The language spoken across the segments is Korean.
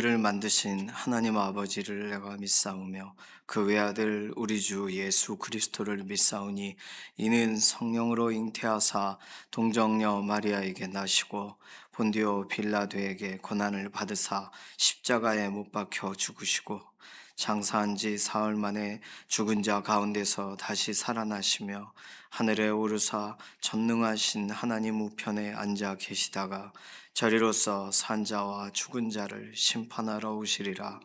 를 만드신 하나님 아버지를 내가 믿사오며 그 외아들 우리 주 예수 그리스도를 믿사오니 이는 성령으로 잉태하사 동정녀 마리아에게 나시고 본디오 빌라도에게 고난을 받으사 십자가에 못 박혀 죽으시고 장사한 지 사흘 만에 죽은 자 가운데서 다시 살아나시며 하늘에 오르사 전능하신 하나님 우편에 앉아 계시다가 저리로서 산자와 죽은 자를 심판하러 오시리라.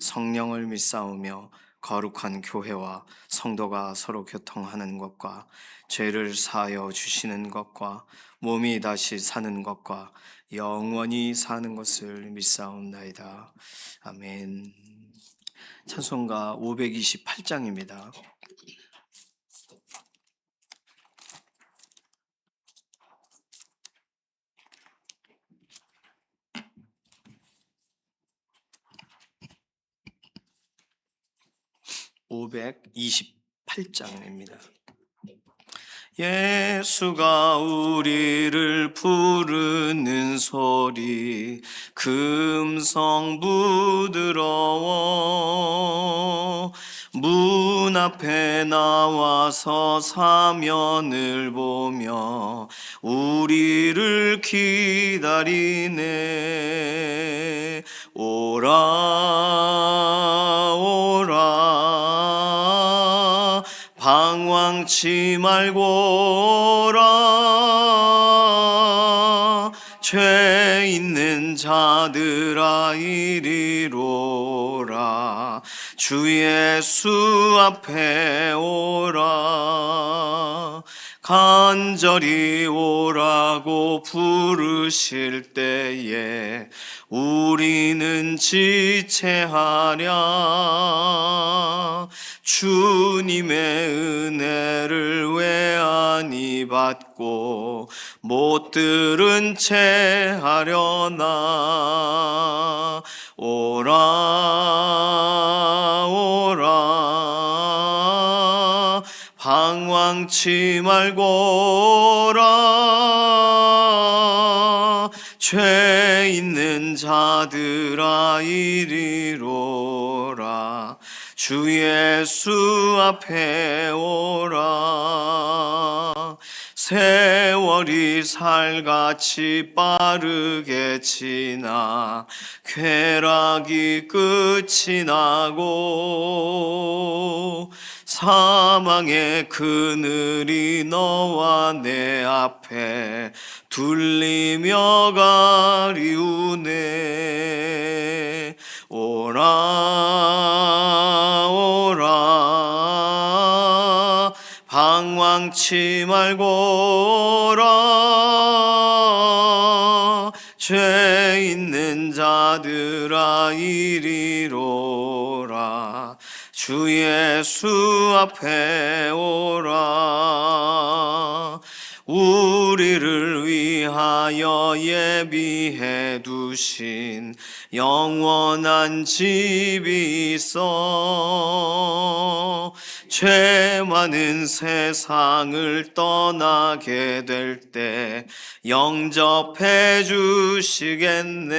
성령을 믿사오며 거룩한 교회와 성도가 서로 교통하는 것과 죄를 사하여 주시는 것과 몸이 다시 사는 것과 영원히 사는 것을 믿사옵나이다. 아멘. 찬송가 528장입니다. 528장입니다. 예수가 우리를 부르는 소리 금성 부드러워 문 앞에 나와서 사면을 보며 우리를 기다리네. 오라 오라 방황치 말고 오라. 죄 있는 자들아 이리로라. 주 예수 앞에 오라. 간절히 오라고 부르실 때에 우리는 지체하랴. 주님의 은혜를 외아니 받고 못 들은 채 하려나. 오라 오라 방황치 말고 오라. 죄 있는 자들아 이리로라. 주 예수 앞에 오라. 세월이 살같이 빠르게 지나 쾌락이 끝이 나고 사망의 그늘이 너와 내 앞에 둘리며 가리우네. 오라 오라 방황치 말고 오라. 죄 있는 자들아 이리로라. 주 예수 앞에 오라. 우리를 위하여 예비해 두신 영원한 집이 있어. 죄 많은 세상을 떠나게 될 때 영접해 주시겠네.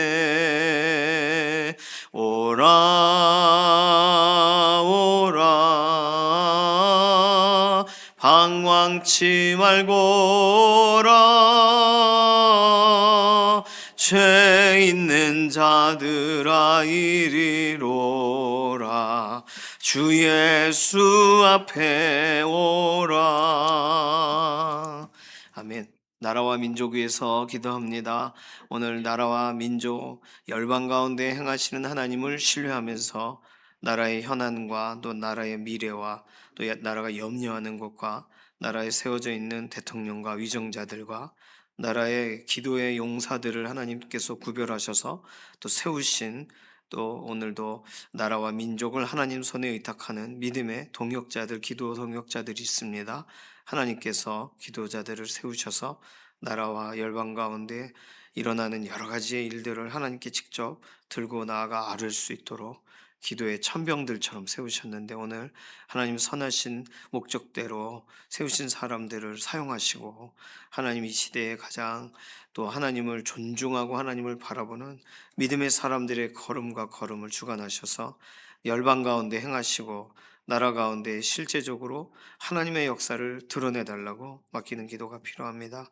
오라 오라 방황치 말고 오라. 죄 있는 자들아 이리로라. 주 예수 앞에 오라. 아멘. 나라와 민족 위해서 기도합니다. 오늘 나라와 민족 열방 가운데 행하시는 하나님을 신뢰하면서 나라의 현안과 또 나라의 미래와 또 나라가 염려하는 것과 나라에 세워져 있는 대통령과 위정자들과 나라의 기도의 용사들을 하나님께서 구별하셔서 또 세우신, 또 오늘도 나라와 민족을 하나님 손에 의탁하는 믿음의 동역자들, 기도 동역자들이 있습니다. 하나님께서 기도자들을 세우셔서 나라와 열방 가운데 일어나는 여러 가지의 일들을 하나님께 직접 들고 나아가 아뢰을 수 있도록 기도의 천병들처럼 세우셨는데 오늘 하나님 선하신 목적대로 세우신 사람들을 사용하시고 하나님 이 시대에 가장 또 하나님을 존중하고 하나님을 바라보는 믿음의 사람들의 걸음과 걸음을 주관하셔서 열방 가운데 행하시고 나라 가운데 실제적으로 하나님의 역사를 드러내 달라고 맡기는 기도가 필요합니다.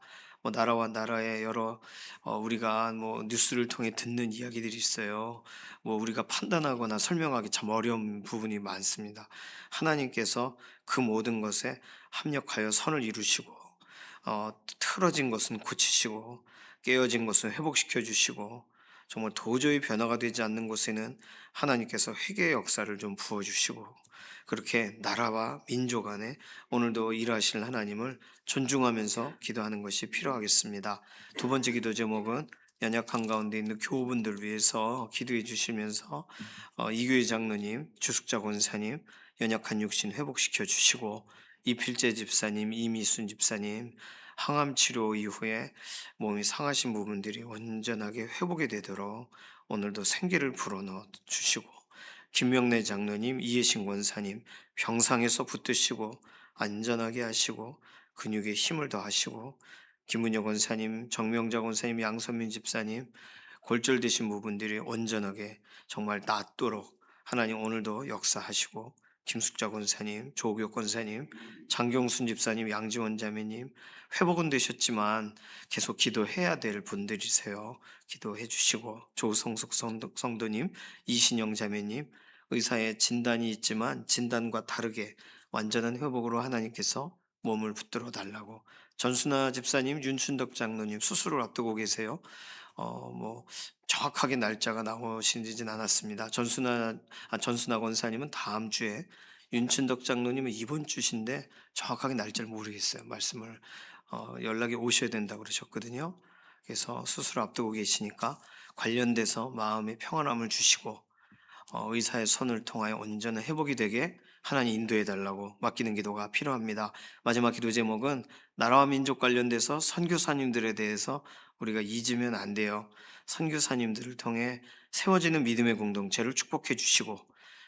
나라와 나라의 여러 우리가 뉴스를 통해 듣는 이야기들이 있어요. 우리가 판단하거나 설명하기 참 어려운 부분이 많습니다. 하나님께서 그 모든 것에 합력하여 선을 이루시고 틀어진 것은 고치시고 깨어진 것은 회복시켜 주시고 정말 도저히 변화가 되지 않는 곳에는 하나님께서 회개의 역사를 좀 부어 주시고 그렇게 나라와 민족 안에 오늘도 일하실 하나님을 존중하면서 기도하는 것이 필요하겠습니다. 두 번째 기도 제목은 연약한 가운데 있는 교우분들 위해서 기도해 주시면서 이교회 장로님, 주숙자 권사님 연약한 육신 회복시켜 주시고 이필재 집사님, 이미순 집사님 항암 치료 이후에 몸이 상하신 부분들이 온전하게 회복이 되도록 오늘도 생기를 불어넣어 주시고 김명래 장로님, 이해신 권사님 병상에서 붙드시고 안전하게 하시고 근육에 힘을 더하시고 김은혁 권사님, 정명자 권사님, 양선민 집사님 골절되신 부분들이 온전하게 정말 낫도록 하나님 오늘도 역사하시고 김숙자 권사님, 조옥혁 권사님, 장경순 집사님, 양지원 자매님 회복은 되셨지만 계속 기도해야 될 분들이세요. 기도해 주시고 조성숙 성도님, 이신영 자매님 의사의 진단이 있지만 진단과 다르게 완전한 회복으로 하나님께서 몸을 붙들어 달라고 전순아 집사님, 윤춘덕 장로님 수술을 앞두고 계세요. 정확하게 날짜가 나오시진 않았습니다. 전순아 권사님은 다음 주에 윤춘덕 장로님은 이번 주신데 정확하게 날짜를 모르겠어요. 말씀을 연락이 오셔야 된다고 그러셨거든요. 그래서 수술 앞두고 계시니까 관련돼서 마음의 평안함을 주시고 의사의 손을 통하여 온전한 회복이 되게 하나님 인도해 달라고 맡기는 기도가 필요합니다. 마지막 기도 제목은 나라와 민족 관련돼서 선교사님들에 대해서 우리가 잊으면 안 돼요. 선교사님들을 통해 세워지는 믿음의 공동체를 축복해 주시고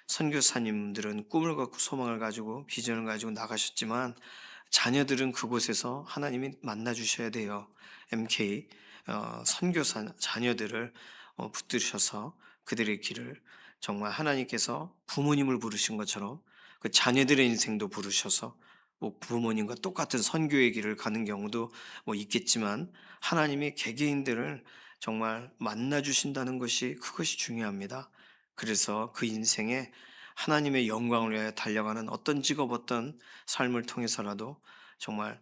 선교사님들은 꿈을 갖고 소망을 가지고 비전을 가지고 나가셨지만 자녀들은 그곳에서 하나님이 만나 주셔야 돼요. MK 선교사 자녀들을 붙드셔서 그들의 길을 정말 하나님께서 부모님을 부르신 것처럼 그 자녀들의 인생도 부르셔서 부모님과 똑같은 선교의 길을 가는 경우도 있겠지만 하나님이 개개인들을 정말 만나 주신다는 것이 그것이 중요합니다. 그래서 그 인생에 하나님의 영광을 위하여 달려가는 어떤 직업 어떤 삶을 통해서라도 정말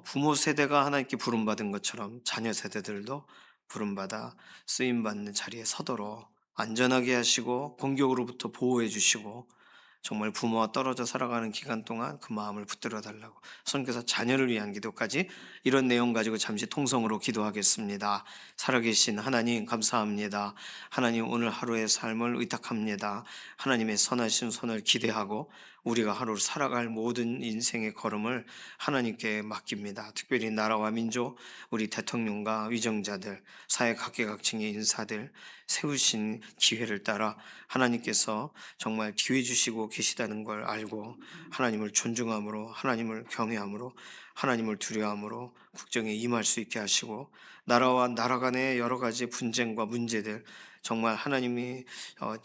부모 세대가 하나님께 부름받은 것처럼 자녀 세대들도 부름받아 쓰임받는 자리에 서도록 안전하게 하시고 공격으로부터 보호해 주시고 정말 부모와 떨어져 살아가는 기간 동안 그 마음을 붙들어 달라고 선교사 자녀를 위한 기도까지 이런 내용 가지고 잠시 통성으로 기도하겠습니다. 살아계신 하나님 감사합니다. 하나님 오늘 하루의 삶을 의탁합니다. 하나님의 선하신 손을 기대하고 우리가 하루를 살아갈 모든 인생의 걸음을 하나님께 맡깁니다. 특별히 나라와 민족, 우리 대통령과 위정자들, 사회 각계각층의 인사들 세우신 기회를 따라 하나님께서 정말 기회 주시고 계시다는 걸 알고 하나님을 존중함으로 하나님을 경외함으로 하나님을 두려워함으로 국정에 임할 수 있게 하시고 나라와 나라 간의 여러 가지 분쟁과 문제들 정말 하나님이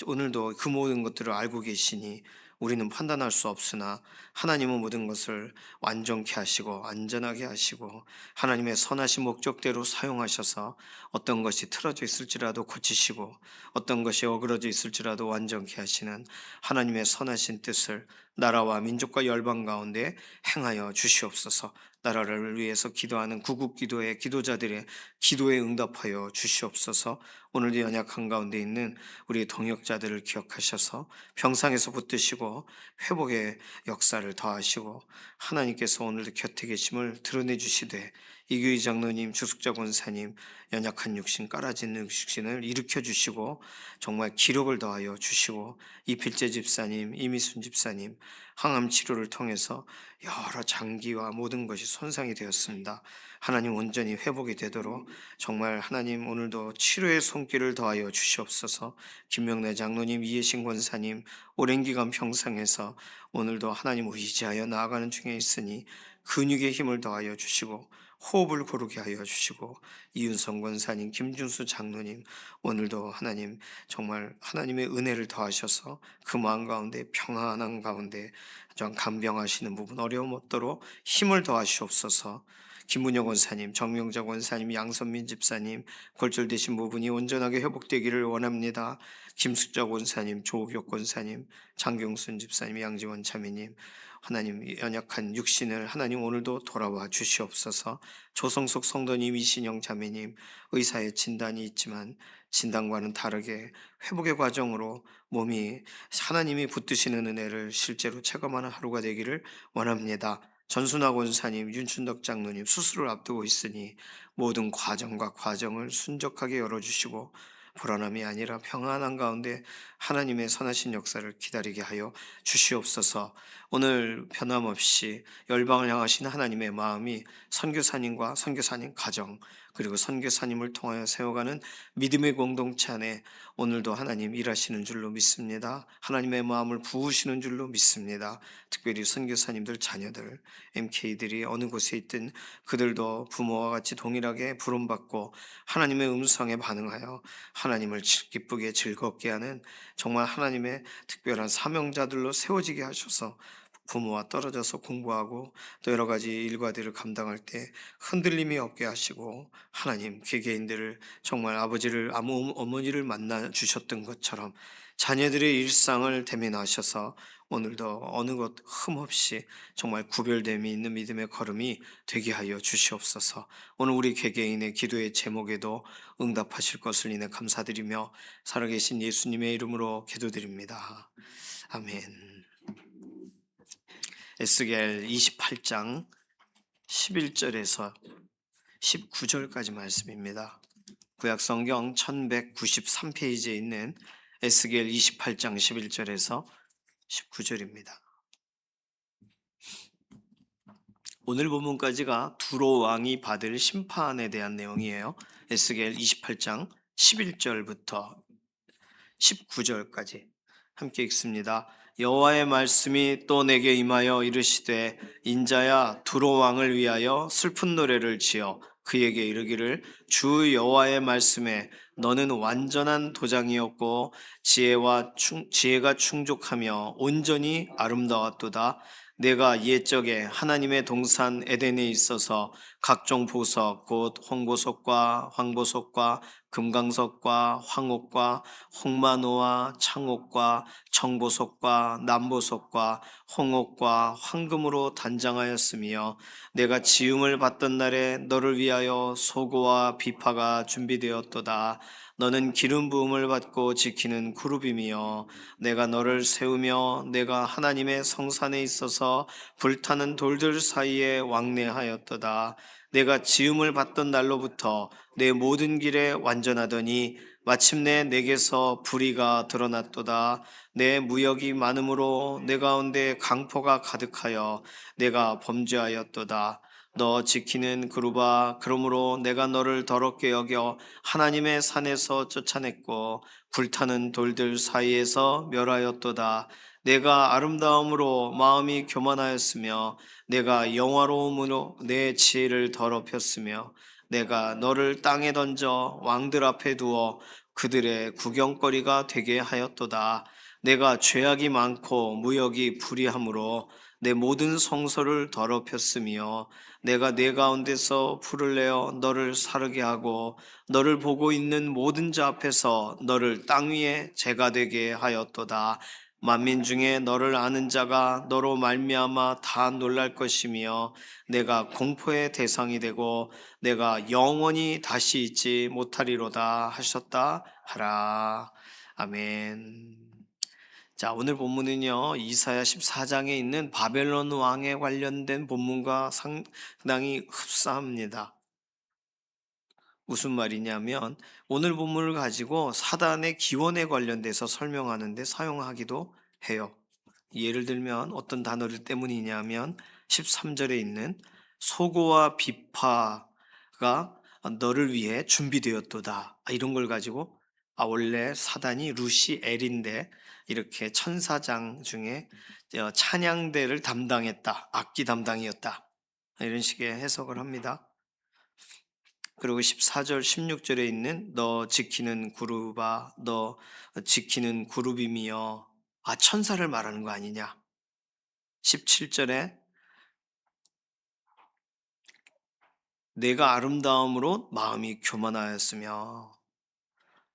오늘도 그 모든 것들을 알고 계시니 우리는 판단할 수 없으나 하나님은 모든 것을 완전케 하시고 안전하게 하시고 하나님의 선하신 목적대로 사용하셔서 어떤 것이 틀어져 있을지라도 고치시고 어떤 것이 어그러져 있을지라도 완전케 하시는 하나님의 선하신 뜻을 나라와 민족과 열방 가운데 행하여 주시옵소서. 나라를 위해서 기도하는 구국 기도의 기도자들의 기도에 응답하여 주시옵소서. 오늘도 연약한 가운데 있는 우리 동역자들을 기억하셔서 병상에서 붙드시고 회복의 역사를 더하시고 하나님께서 오늘도 곁에 계심을 드러내 주시되 이규희 장로님, 주숙자 권사님, 연약한 육신, 깔아진 육신을 일으켜 주시고 정말 기력을 더하여 주시고, 이필재 집사님, 이미순 집사님 항암 치료를 통해서 여러 장기와 모든 것이 손상이 되었습니다. 하나님 온전히 회복이 되도록 정말 하나님 오늘도 치료의 손길을 더하여 주시옵소서. 김명래 장로님, 이해신 권사님 오랜 기간 평상에서 오늘도 하나님 의지하여 나아가는 중에 있으니 근육의 힘을 더하여 주시고 호흡을 고르게 하여 주시고, 이윤성 권사님, 김준수 장로님 오늘도 하나님 정말 하나님의 은혜를 더하셔서 그 마음 가운데 평안한 가운데 좀 간병하시는 부분 어려움 없도록 힘을 더하시옵소서. 김문영 권사님, 정명자 권사님, 양선민 집사님 골절되신 부분이 온전하게 회복되기를 원합니다. 김숙자 권사님, 조옥혁 권사님, 장경순 집사님, 양지원 자매님 하나님 연약한 육신을 하나님 오늘도 돌아와 주시옵소서. 조성석 성도님, 이신영 자매님 의사의 진단이 있지만 진단과는 다르게 회복의 과정으로 몸이 하나님이 붙드시는 은혜를 실제로 체감하는 하루가 되기를 원합니다. 전순화 권사님, 윤춘덕 장로님 수술을 앞두고 있으니 모든 과정과 과정을 순적하게 열어주시고 불안함이 아니라 평안한 가운데 하나님의 선하신 역사를 기다리게 하여 주시옵소서. 오늘 변함없이 열방을 향하신 하나님의 마음이 선교사님과 선교사님 가정 그리고 선교사님을 통하여 세워가는 믿음의 공동체 안에 오늘도 하나님 일하시는 줄로 믿습니다. 하나님의 마음을 부으시는 줄로 믿습니다. 특별히 선교사님들 자녀들 MK들이 어느 곳에 있든 그들도 부모와 같이 동일하게 부름받고 하나님의 음성에 반응하여 하나님을 기쁘게 즐겁게 하는 정말 하나님의 특별한 사명자들로 세워지게 하셔서 부모와 떨어져서 공부하고 또 여러 가지 일과들을 감당할 때 흔들림이 없게 하시고, 하나님 개개인들을 정말 아버지를 어머니를 만나 주셨던 것처럼 자녀들의 일상을 대면하셔서 오늘도 어느 것 흠없이 정말 구별됨이 있는 믿음의 걸음이 되게 하여 주시옵소서. 오늘 우리 개개인의 기도의 제목에도 응답하실 것을 인해 감사드리며 살아계신 예수님의 이름으로 기도드립니다. 아멘. 에스겔 28장 11절에서 19절까지 말씀입니다. 구약성경 1193페이지에 있는 에스겔 28장 11절에서 19절입니다. 오늘 본문까지가 두로 왕이 받을 심판에 대한 내용이에요. 에스겔 28장 11절부터 19절까지 함께 읽습니다. 여호와의 말씀이 또 내게 임하여 이르시되, 인자야, 두로 왕을 위하여 슬픈 노래를 지어 그에게 이르기를, 주 여호와의 말씀에 너는 완전한 도장이었고 지혜가 충족하며 온전히 아름다웠도다. 내가 옛적에 하나님의 동산 에덴에 있어서 각종 보석 곧 홍보석과 황보석과 금강석과 황옥과 홍마노와 창옥과 청보석과 남보석과 홍옥과 황금으로 단장하였으며, 내가 지음을 받던 날에 너를 위하여 소고와 비파가 준비되었도다. 너는 기름 부음을 받고 지키는 그룹이며, 내가 너를 세우며 내가 하나님의 성산에 있어서 불타는 돌들 사이에 왕래하였도다. 내가 지음을 받던 날로부터 내 모든 길에 완전하더니 마침내 내게서 불의가 드러났도다. 내 무역이 많으므로 내 가운데 강포가 가득하여 내가 범죄하였도다. 너 지키는 그루바, 그러므로 내가 너를 더럽게 여겨 하나님의 산에서 쫓아냈고 불타는 돌들 사이에서 멸하였도다. 내가 아름다움으로 마음이 교만하였으며 내가 영화로움으로 내 지혜를 더럽혔으며, 내가 너를 땅에 던져 왕들 앞에 두어 그들의 구경거리가 되게 하였도다. 내가 죄악이 많고 무역이 불의함으로 내 모든 성소를 더럽혔으며, 내가 내 가운데서 불을 내어 너를 사르게 하고 너를 보고 있는 모든 자 앞에서 너를 땅 위에 재가 되게 하였도다. 만민 중에 너를 아는 자가 너로 말미암아 다 놀랄 것이며, 내가 공포의 대상이 되고 내가 영원히 다시 잊지 못하리로다 하셨다 하라. 아멘. 자, 오늘 본문은요, 이사야 14장에 있는 바벨론 왕에 관련된 본문과 상당히 흡사합니다. 무슨 말이냐면 오늘 본문을 가지고 사단의 기원에 관련돼서 설명하는데 사용하기도 해요. 예를 들면 어떤 단어를 때문이냐면 13절에 있는 소고와 비파가 너를 위해 준비되었도다. 이런 걸 가지고 원래 사단이 루시엘인데 이렇게 천사장 중에 찬양대를 담당했다. 악기 담당이었다. 이런 식의 해석을 합니다. 그리고 14절, 16절에 있는 너 지키는 그룹아, 너 지키는 그룹이며 천사를 말하는 거 아니냐. 17절에 내가 아름다움으로 마음이 교만하였으며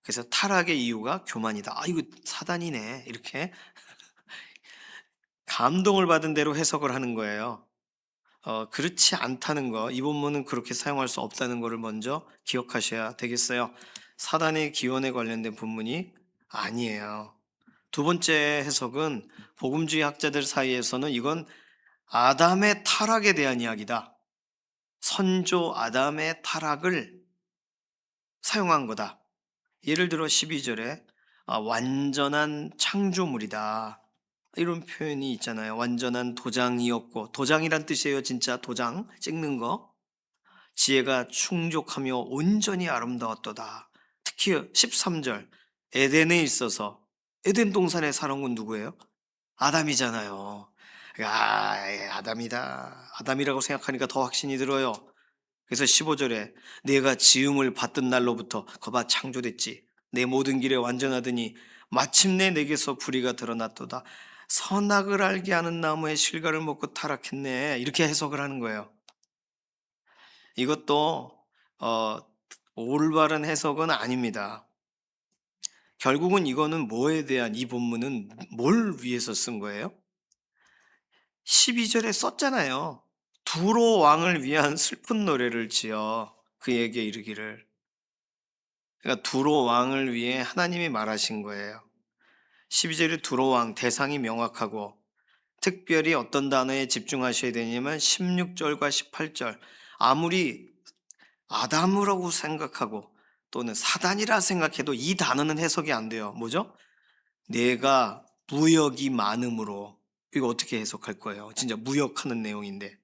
그래서 타락의 이유가 교만이다. 이거 사단이네. 이렇게 감동을 받은 대로 해석을 하는 거예요. 그렇지 않다는 거, 이 본문은 그렇게 사용할 수 없다는 것을 먼저 기억하셔야 되겠어요. 사단의 기원에 관련된 본문이 아니에요. 두 번째 해석은 복음주의 학자들 사이에서는 이건 아담의 타락에 대한 이야기다. 선조 아담의 타락을 사용한 거다. 예를 들어 12절에 완전한 창조물이다. 이런 표현이 있잖아요. 완전한 도장이었고, 도장이란 뜻이에요. 진짜 도장 찍는 거. 지혜가 충족하며 온전히 아름다웠도다. 특히 13절 에덴에 있어서 에덴 동산에 살아온 건 누구예요? 아담이잖아요. 아담이다. 아담이라고 생각하니까 더 확신이 들어요. 그래서 15절에 내가 지음을 받던 날로부터 거봐 창조됐지. 내 모든 길에 완전하더니 마침내 내게서 불의가 드러났도다. 선악을 알게 하는 나무의 실과를 먹고 타락했네. 이렇게 해석을 하는 거예요. 이것도 어, 올바른 해석은 아닙니다. 결국은 이거는 뭐에 대한 이 본문은 뭘 위해서 쓴 거예요? 12절에 썼잖아요. 두로 왕을 위한 슬픈 노래를 지어 그에게 이르기를. 그러니까 두로 왕을 위해 하나님이 말하신 거예요. 12절에 두로 왕 대상이 명확하고 특별히 어떤 단어에 집중하셔야 되냐면 16절과 18절. 아무리 아담이라고 생각하고 또는 사단이라 생각해도 이 단어는 해석이 안 돼요. 뭐죠? 내가 무역이 많음으로. 이거 어떻게 해석할 거예요? 진짜 무역하는 내용인데.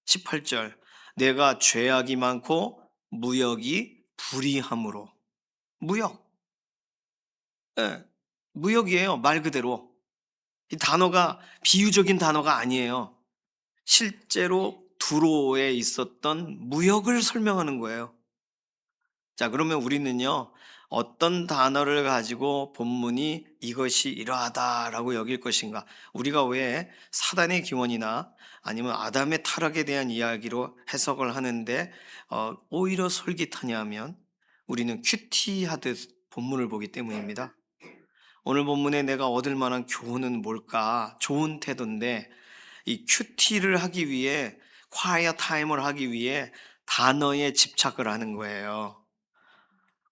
18절 내가 죄악이 많고 무역이 불의함으로. 무역. 예, 무역이에요. 말 그대로. 이 단어가 비유적인 단어가 아니에요. 실제로 두로에 있었던 무역을 설명하는 거예요. 자, 그러면 우리는요, 어떤 단어를 가지고 본문이 이것이 이러하다라고 여길 것인가? 우리가 왜 사단의 기원이나 아니면 아담의 타락에 대한 이야기로 해석을 하는데 오히려 솔깃하냐 하면 우리는 큐티하듯 본문을 보기 때문입니다. 오늘 본문에 내가 얻을 만한 교훈은 뭘까? 좋은 태도인데 이 큐티를 하기 위해 quiet 타임을 하기 위해 단어에 집착을 하는 거예요.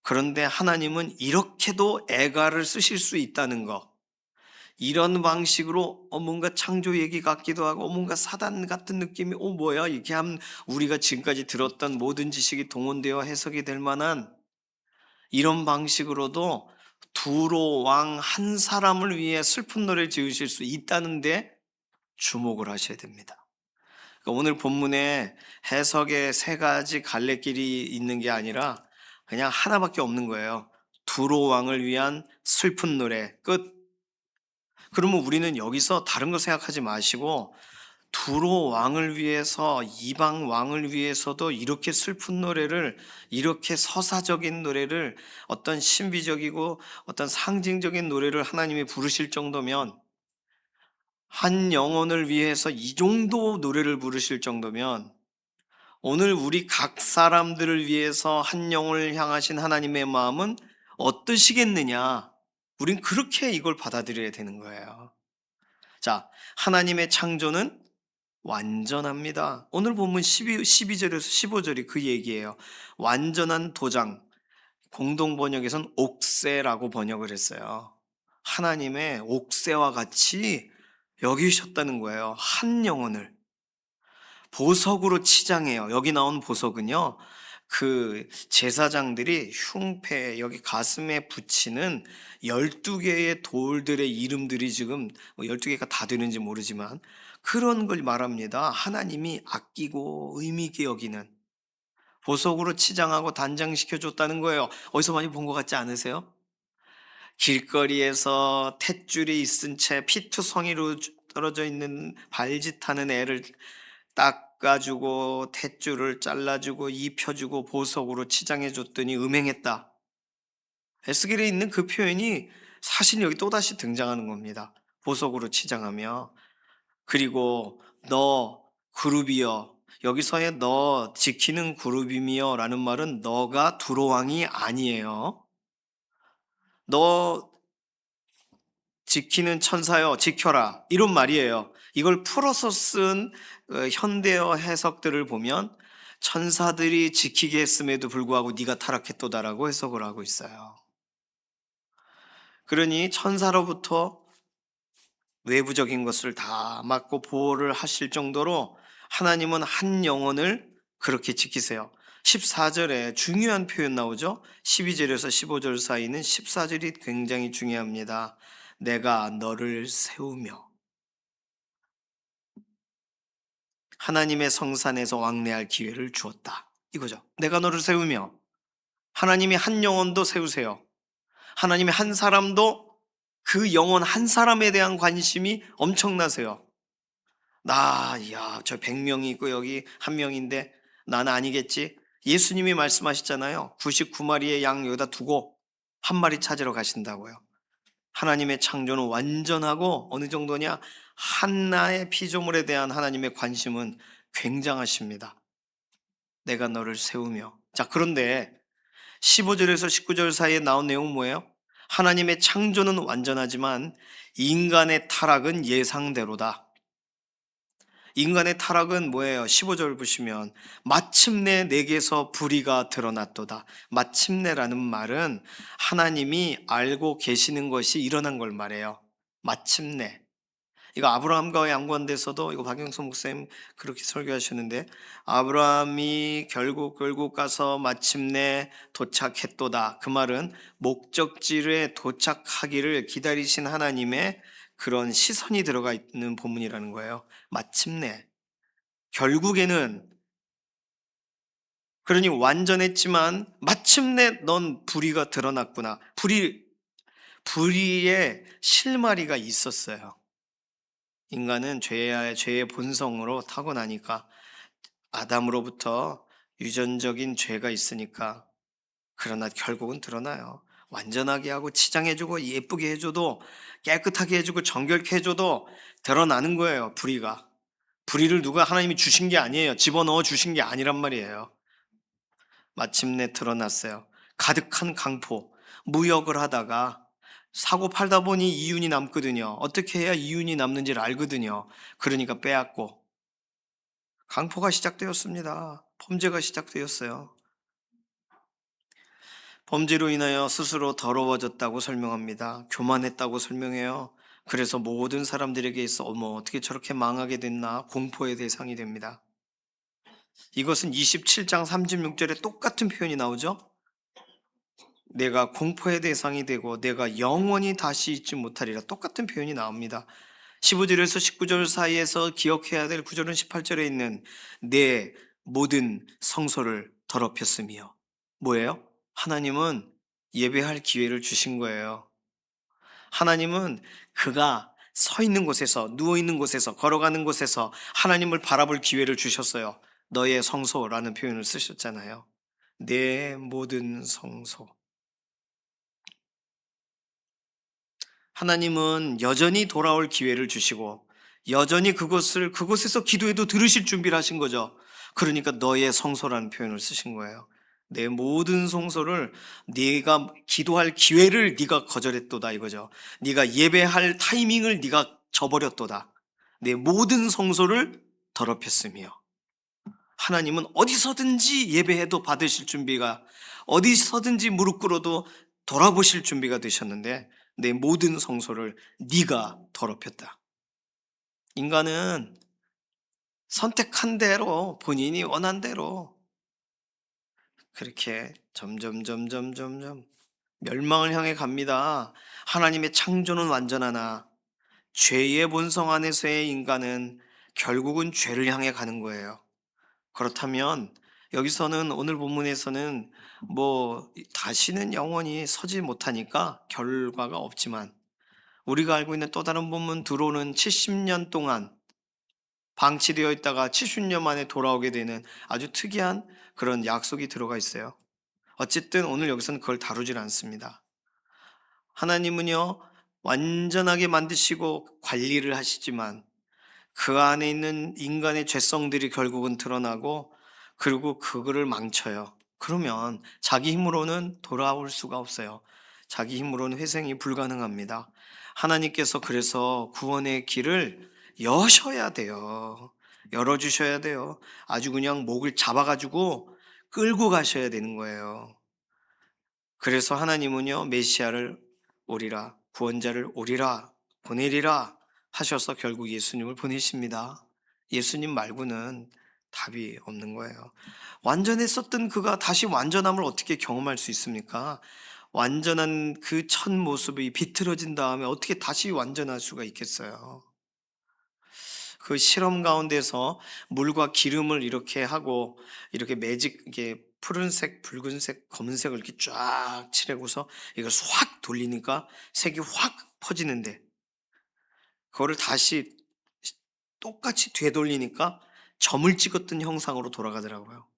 그런데 하나님은 이렇게도 애가를 쓰실 수 있다는 거. 이런 방식으로 뭔가 창조 얘기 같기도 하고 뭔가 사단 같은 느낌이 뭐야 이렇게 하면 우리가 지금까지 들었던 모든 지식이 동원되어 해석이 될 만한 이런 방식으로도 두로 왕 한 사람을 위해 슬픈 노래를 지으실 수 있다는데 주목을 하셔야 됩니다. 그러니까 오늘 본문에 해석의 세 가지 갈래길이 있는 게 아니라 그냥 하나밖에 없는 거예요. 두로 왕을 위한 슬픈 노래 끝. 그러면 우리는 여기서 다른 거 생각하지 마시고 두로 왕을 위해서 이방 왕을 위해서도 이렇게 슬픈 노래를 이렇게 서사적인 노래를 어떤 신비적이고 어떤 상징적인 노래를 하나님이 부르실 정도면 한 영혼을 위해서 이 정도 노래를 부르실 정도면 오늘 우리 각 사람들을 위해서 한 영혼을 향하신 하나님의 마음은 어떠시겠느냐? 우린 그렇게 이걸 받아들여야 되는 거예요. 자, 하나님의 창조는 완전합니다. 오늘 본문 12절에서 15절이 그 얘기예요. 완전한 도장, 공동 번역에선 옥새라고 번역을 했어요. 하나님의 옥새와 같이 여기셨다는 거예요. 한 영혼을. 보석으로 치장해요. 여기 나온 보석은요, 그 제사장들이 흉패 여기 가슴에 붙이는 12개의 돌들의 이름들이 지금 12개가 다 되는지 모르지만 그런 걸 말합니다. 하나님이 아끼고 의미 있게 여기는 보석으로 치장하고 단장시켜 줬다는 거예요. 어디서 많이 본 것 같지 않으세요? 길거리에서 탯줄이 있은 채 피투성이로 떨어져 있는 발짓하는 애를 닦아주고 탯줄을 잘라주고 입혀주고 보석으로 치장해 줬더니 음행했다. 에스겔에 있는 그 표현이 사실 여기 또다시 등장하는 겁니다. 보석으로 치장하며 그리고 너 그룹이여 여기서의 너 지키는 그룹이며 라는 말은 너가 두로왕이 아니에요. 너 지키는 천사여 지켜라 이런 말이에요. 이걸 풀어서 쓴 현대어 해석들을 보면 천사들이 지키게 했음에도 불구하고 네가 타락했도다라고 해석을 하고 있어요. 그러니 천사로부터 외부적인 것을 다 막고 보호를 하실 정도로 하나님은 한 영혼을 그렇게 지키세요. 14절에 중요한 표현 나오죠. 12절에서 15절 사이는 14절이 굉장히 중요합니다. 내가 너를 세우며 하나님의 성산에서 왕래할 기회를 주었다. 이거죠. 내가 너를 세우며 하나님이 한 영혼도 세우세요. 하나님의 한 사람도 그 영혼 한 사람에 대한 관심이 엄청나세요. 저 100명이 있고 여기 한 명인데 나는 아니겠지. 예수님이 말씀하셨잖아요. 99마리의 양 여기다 두고 한 마리 찾으러 가신다고요. 하나님의 창조는 완전하고 어느 정도냐? 한나의 피조물에 대한 하나님의 관심은 굉장하십니다. 내가 너를 세우며. 자, 그런데 15절에서 19절 사이에 나온 내용은 뭐예요? 하나님의 창조는 완전하지만 인간의 타락은 예상대로다. 인간의 타락은 뭐예요? 15절 보시면 마침내 내게서 불의가 드러났도다. 마침내라는 말은 하나님이 알고 계시는 것이 일어난 걸 말해요. 마침내. 이거 아브라함과 양관돼서도 이거 박영선 목사님 그렇게 설교하셨는데 아브라함이 결국 가서 마침내 도착했도다. 그 말은 목적지에 도착하기를 기다리신 하나님의 그런 시선이 들어가 있는 본문이라는 거예요. 마침내. 결국에는 그러니 완전했지만 마침내 넌 불의가 드러났구나. 불의의 실마리가 있었어요. 인간은 죄의 본성으로 타고나니까 아담으로부터 유전적인 죄가 있으니까 그러나 결국은 드러나요. 완전하게 하고 치장해주고 예쁘게 해줘도 깨끗하게 해주고 정결케 해줘도 드러나는 거예요. 불의가. 불의를 누가 하나님이 주신 게 아니에요. 집어넣어 주신 게 아니란 말이에요. 마침내 드러났어요. 가득한 강포. 무역을 하다가 사고 팔다 보니 이윤이 남거든요. 어떻게 해야 이윤이 남는지를 알거든요. 그러니까 빼앗고 강포가 시작되었습니다. 범죄가 시작되었어요. 범죄로 인하여 스스로 더러워졌다고 설명합니다. 교만했다고 설명해요. 그래서 모든 사람들에게 있어 어떻게 저렇게 망하게 됐나 공포의 대상이 됩니다. 이것은 27장 36절에 똑같은 표현이 나오죠. 내가 공포의 대상이 되고 내가 영원히 다시 잊지 못하리라 똑같은 표현이 나옵니다. 15절에서 19절 사이에서 기억해야 될 구절은 18절에 있는 내 모든 성소를 더럽혔으며 뭐예요? 하나님은 예배할 기회를 주신 거예요. 하나님은 그가 서 있는 곳에서 누워 있는 곳에서 걸어가는 곳에서 하나님을 바라볼 기회를 주셨어요. 너의 성소라는 표현을 쓰셨잖아요. 내 모든 성소. 하나님은 여전히 돌아올 기회를 주시고 여전히 그곳에서 기도해도 들으실 준비를 하신 거죠. 그러니까 너의 성소라는 표현을 쓰신 거예요. 내 모든 성소를 네가 기도할 기회를 네가 거절했도다 이거죠. 네가 예배할 타이밍을 네가 저버렸도다. 내 모든 성소를 더럽혔으며 하나님은 어디서든지 예배해도 받으실 준비가 어디서든지 무릎 꿇어도 돌아보실 준비가 되셨는데 내 모든 성소를 네가 더럽혔다. 인간은 선택한 대로 본인이 원한 대로 그렇게 점점 멸망을 향해 갑니다. 하나님의 창조는 완전하나 죄의 본성 안에서의 인간은 결국은 죄를 향해 가는 거예요. 그렇다면 여기서는 오늘 본문에서는 다시는 영원히 서지 못하니까 결과가 없지만, 우리가 알고 있는 또 다른 본문 들어오는 70년 동안 방치되어 있다가 70년 만에 돌아오게 되는 아주 특이한 그런 약속이 들어가 있어요. 어쨌든 오늘 여기서는 그걸 다루질 않습니다. 하나님은요, 완전하게 만드시고 관리를 하시지만 그 안에 있는 인간의 죄성들이 결국은 드러나고, 그리고 그거를 망쳐요. 그러면 자기 힘으로는 돌아올 수가 없어요. 자기 힘으로는 회생이 불가능합니다. 하나님께서 그래서 구원의 길을 여셔야 돼요. 열어주셔야 돼요. 아주 그냥 목을 잡아가지고 끌고 가셔야 되는 거예요. 그래서 하나님은요, 메시아를 오리라, 구원자를 오리라, 보내리라 하셔서 결국 예수님을 보내십니다. 예수님 말고는 답이 없는 거예요. 완전했었던 그가 다시 완전함을 어떻게 경험할 수 있습니까? 완전한 그 첫 모습이 비틀어진 다음에 어떻게 다시 완전할 수가 있겠어요? 그 실험 가운데서 물과 기름을 이렇게 하고, 이렇게 매직, 이게 푸른색, 붉은색, 검은색을 이렇게 쫙 칠하고서 이걸 확 돌리니까 색이 확 퍼지는데, 그거를 다시 똑같이 되돌리니까 점을 찍었던 형상으로 돌아가더라고요.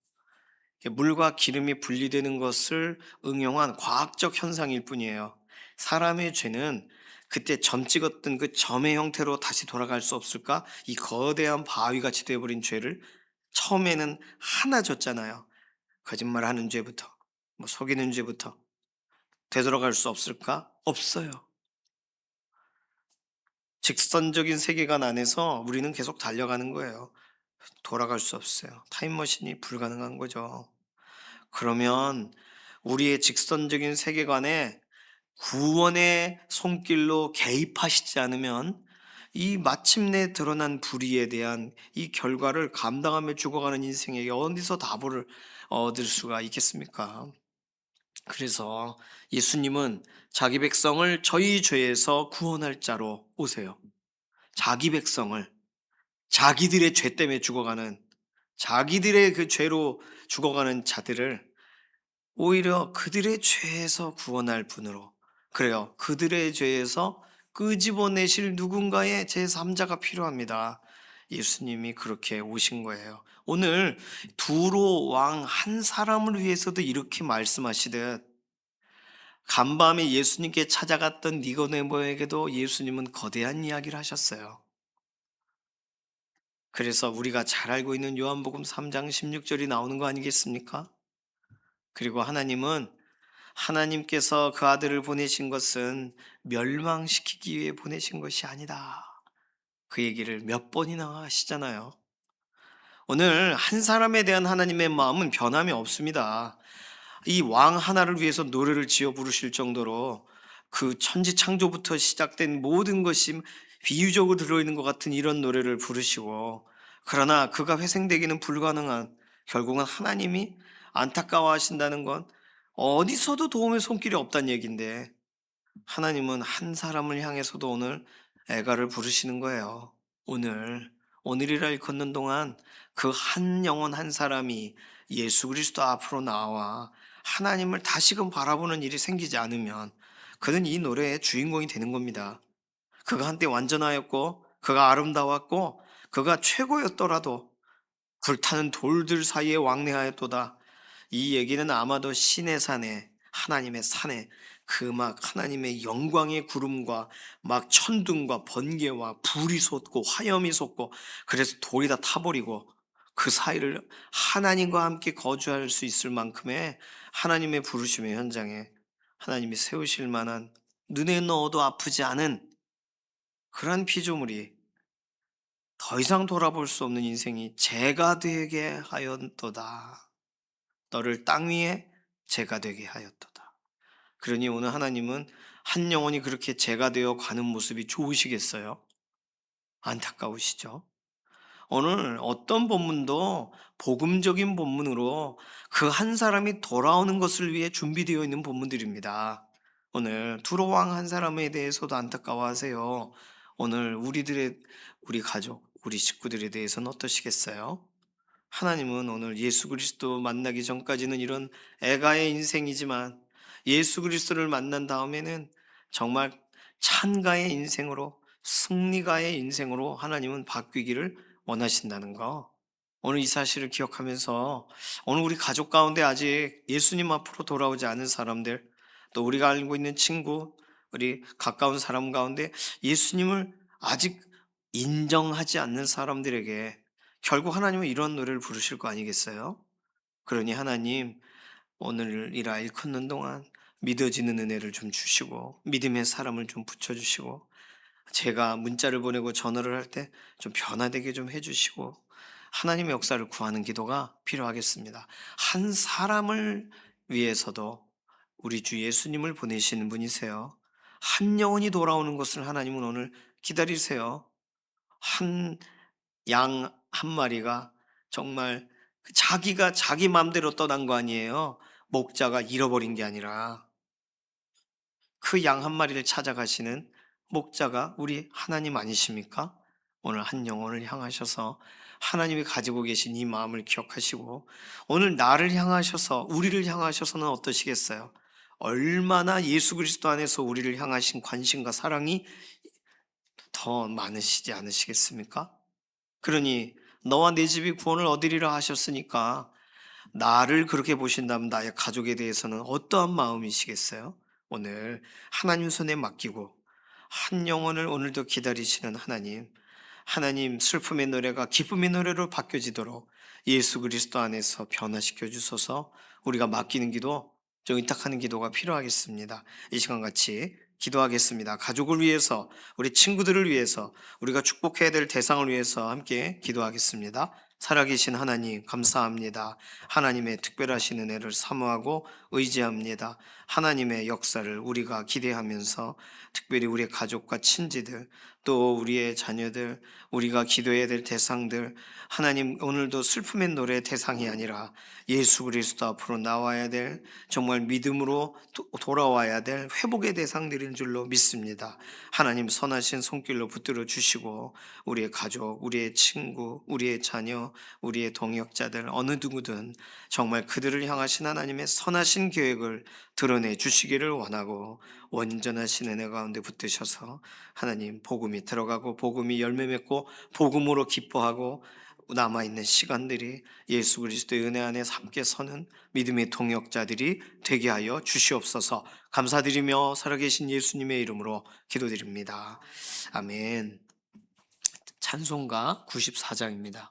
물과 기름이 분리되는 것을 응용한 과학적 현상일 뿐이에요. 사람의 죄는 그때 점 찍었던 그 점의 형태로 다시 돌아갈 수 없을까? 이 거대한 바위같이 되어버린 죄를 처음에는 하나 줬잖아요. 거짓말하는 죄부터, 속이는 죄부터 되돌아갈 수 없을까? 없어요. 직선적인 세계관 안에서 우리는 계속 달려가는 거예요. 돌아갈 수 없어요. 타임머신이 불가능한 거죠. 그러면 우리의 직선적인 세계관에 구원의 손길로 개입하시지 않으면 이 마침내 드러난 불의에 대한 이 결과를 감당하며 죽어가는 인생에게 어디서 답을 얻을 수가 있겠습니까? 그래서 예수님은 자기 백성을 저희 죄에서 구원할 자로 오세요. 자기 백성을, 자기들의 죄 때문에 죽어가는, 자기들의 그 죄로 죽어가는 자들을 오히려 그들의 죄에서 구원할 분으로, 그래요, 그들의 죄에서 끄집어내실 누군가의 제3자가 필요합니다. 예수님이 그렇게 오신 거예요. 오늘 두로 왕 한 사람을 위해서도 이렇게 말씀하시듯, 간밤에 예수님께 찾아갔던 니고데모에게도 예수님은 거대한 이야기를 하셨어요. 그래서 우리가 잘 알고 있는 요한복음 3장 16절이 나오는 거 아니겠습니까? 그리고 하나님께서 그 아들을 보내신 것은 멸망시키기 위해 보내신 것이 아니다, 그 얘기를 몇 번이나 하시잖아요. 오늘 한 사람에 대한 하나님의 마음은 변함이 없습니다. 이 왕 하나를 위해서 노래를 지어 부르실 정도로 그 천지 창조부터 시작된 모든 것이 비유적으로 들어있는 것 같은 이런 노래를 부르시고, 그러나 그가 회생되기는 불가능한, 결국은 하나님이 안타까워하신다는 건 어디서도 도움의 손길이 없다는 얘기인데, 하나님은 한 사람을 향해서도 오늘 애가를 부르시는 거예요. 오늘이라 일컫는 동안 그 한 영혼 한 사람이 예수 그리스도 앞으로 나와 하나님을 다시금 바라보는 일이 생기지 않으면 그는 이 노래의 주인공이 되는 겁니다. 그가 한때 완전하였고 그가 아름다웠고 그가 최고였더라도 불타는 돌들 사이에 왕래하였도다. 이 얘기는 아마도 신의 산에, 하나님의 산에 그 막 하나님의 영광의 구름과 막 천둥과 번개와 불이 솟고 화염이 솟고, 그래서 돌이 다 타버리고 그 사이를 하나님과 함께 거주할 수 있을 만큼의 하나님의 부르심의 현장에 하나님이 세우실 만한, 눈에 넣어도 아프지 않은 그러한 피조물이, 더 이상 돌아볼 수 없는 인생이 재가 되게 하였도다. 너를 땅 위에 재가 되게 하였도다. 그러니 오늘 하나님은 한 영혼이 그렇게 재가 되어 가는 모습이 좋으시겠어요? 안타까우시죠? 오늘 어떤 본문도 복음적인 본문으로 그 한 사람이 돌아오는 것을 위해 준비되어 있는 본문들입니다. 오늘 두로 왕 한 사람에 대해서도 안타까워하세요. 오늘 우리 가족, 우리 식구들에 대해서는 어떠시겠어요? 하나님은 오늘 예수 그리스도 만나기 전까지는 이런 애가의 인생이지만 예수 그리스도를 만난 다음에는 정말 찬가의 인생으로, 승리가의 인생으로 하나님은 바뀌기를 원하신다는 거. 오늘 이 사실을 기억하면서 오늘 우리 가족 가운데 아직 예수님 앞으로 돌아오지 않은 사람들, 또 우리가 알고 있는 친구, 우리 가까운 사람 가운데 예수님을 아직 인정하지 않는 사람들에게 결국 하나님은 이런 노래를 부르실 거 아니겠어요? 그러니 하나님, 오늘이라 일컫는 동안 믿어지는 은혜를 좀 주시고 믿음의 사람을 좀 붙여주시고, 제가 문자를 보내고 전화를 할 때 좀 변화되게 좀 해주시고, 하나님의 역사를 구하는 기도가 필요하겠습니다. 한 사람을 위해서도 우리 주 예수님을 보내시는 분이세요. 한 영혼이 돌아오는 것을 하나님은 오늘 기다리세요. 한 양 한 마리가 정말 자기가 자기 맘대로 떠난 거 아니에요. 목자가 잃어버린 게 아니라 그 양 한 마리를 찾아가시는 목자가 우리 하나님 아니십니까? 오늘 한 영혼을 향하셔서 하나님이 가지고 계신 이 마음을 기억하시고 오늘 나를 향하셔서 우리를 향하셔서는 어떠시겠어요? 얼마나 예수 그리스도 안에서 우리를 향하신 관심과 사랑이 더 많으시지 않으시겠습니까? 그러니 너와 내 집이 구원을 얻으리라 하셨으니까 나를 그렇게 보신다면 나의 가족에 대해서는 어떠한 마음이시겠어요? 오늘 하나님 손에 맡기고 한 영혼을 오늘도 기다리시는 하나님, 하나님 슬픔의 노래가 기쁨의 노래로 바뀌어지도록 예수 그리스도 안에서 변화시켜 주소서. 우리가 맡기는 기도, 좀 의탁하는 기도가 필요하겠습니다. 이 시간 같이 기도하겠습니다. 가족을 위해서, 우리 친구들을 위해서, 우리가 축복해야 될 대상을 위해서 함께 기도하겠습니다. 살아계신 하나님 감사합니다. 하나님의 특별하신 은혜를 사모하고 의지합니다. 하나님의 역사를 우리가 기대하면서 특별히 우리의 가족과 친지들, 또 우리의 자녀들, 우리가 기도해야 될 대상들, 하나님 오늘도 슬픔의 노래 대상이 아니라 예수 그리스도 앞으로 나와야 될, 정말 믿음으로 돌아와야 될 회복의 대상들인 줄로 믿습니다. 하나님 선하신 손길로 붙들어 주시고 우리의 가족, 우리의 친구, 우리의 자녀, 우리의 동역자들 어느 누구든 정말 그들을 향하신 하나님의 선하신 계획을 드러내 주시기를 원하고, 온전하신 은혜 가운데 붙드셔서 하나님 복음이 들어가고 복음이 열매 맺고 복음으로 기뻐하고 남아있는 시간들이 예수 그리스도의 은혜 안에 함께 서는 믿음의 동역자들이 되게 하여 주시옵소서. 감사드리며 살아계신 예수님의 이름으로 기도드립니다. 아멘. 찬송가 94장입니다.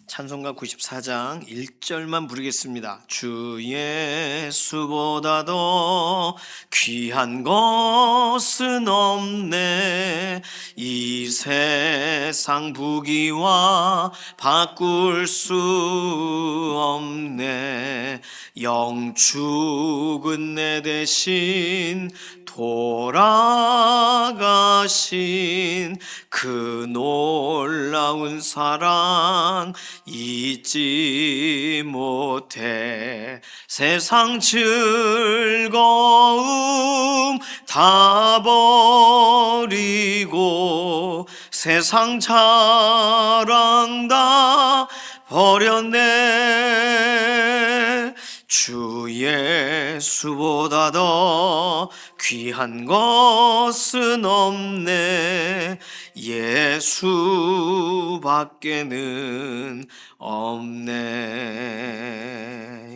찬송가 94장 1절만 부르겠습니다. 주 예수보다 더 귀한 것은 없네. 이 세상 부귀와 바꿀 수 없네. 영축은 내 대신 돌아가신 그 놀라운 사랑 잊지 못해. 세상 즐거움 다 버리고 세상 자랑 다 버렸네. 주 예수보다 더 귀한 것은 없네. 예수밖에는 없네.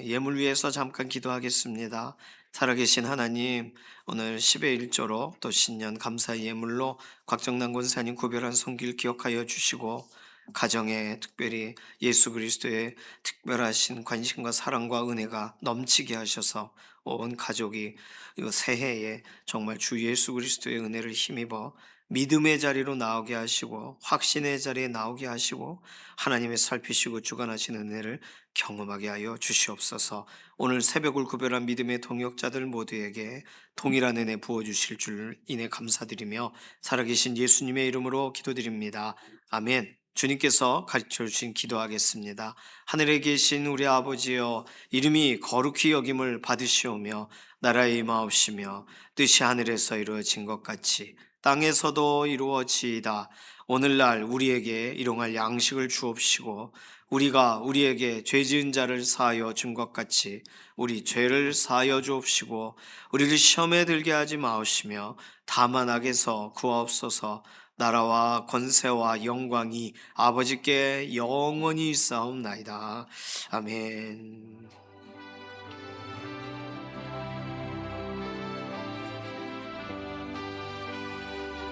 예물 위해서 잠깐 기도하겠습니다. 살아계신 하나님, 오늘 10의 1조로 또 신년 감사 예물로 곽정남 권사님 구별한 손길 기억하여 주시고, 가정에 특별히 예수 그리스도의 특별하신 관심과 사랑과 은혜가 넘치게 하셔서 온 가족이 이 새해에 정말 주 예수 그리스도의 은혜를 힘입어 믿음의 자리로 나오게 하시고 확신의 자리에 나오게 하시고 하나님의 살피시고 주관하시는 은혜를 경험하게 하여 주시옵소서. 오늘 새벽을 구별한 믿음의 동역자들 모두에게 동일한 은혜 부어주실 줄 인해 감사드리며 살아계신 예수님의 이름으로 기도드립니다. 아멘. 주님께서 가르쳐 주신 기도하겠습니다. 하늘에 계신 우리 아버지여, 이름이 거룩히 여김을 받으시오며 나라의 임하옵시며 뜻이 하늘에서 이루어진 것 같이 땅에서도 이루어지이다. 오늘날 우리에게 일용할 양식을 주옵시고 우리가 우리에게 죄 지은 자를 사하여 준 것 같이 우리 죄를 사하여 주옵시고 우리를 시험에 들게 하지 마옵시며 다만 악에서 구하옵소서. 나라와 권세와 영광이 아버지께 영원히 있사옵나이다. 아멘.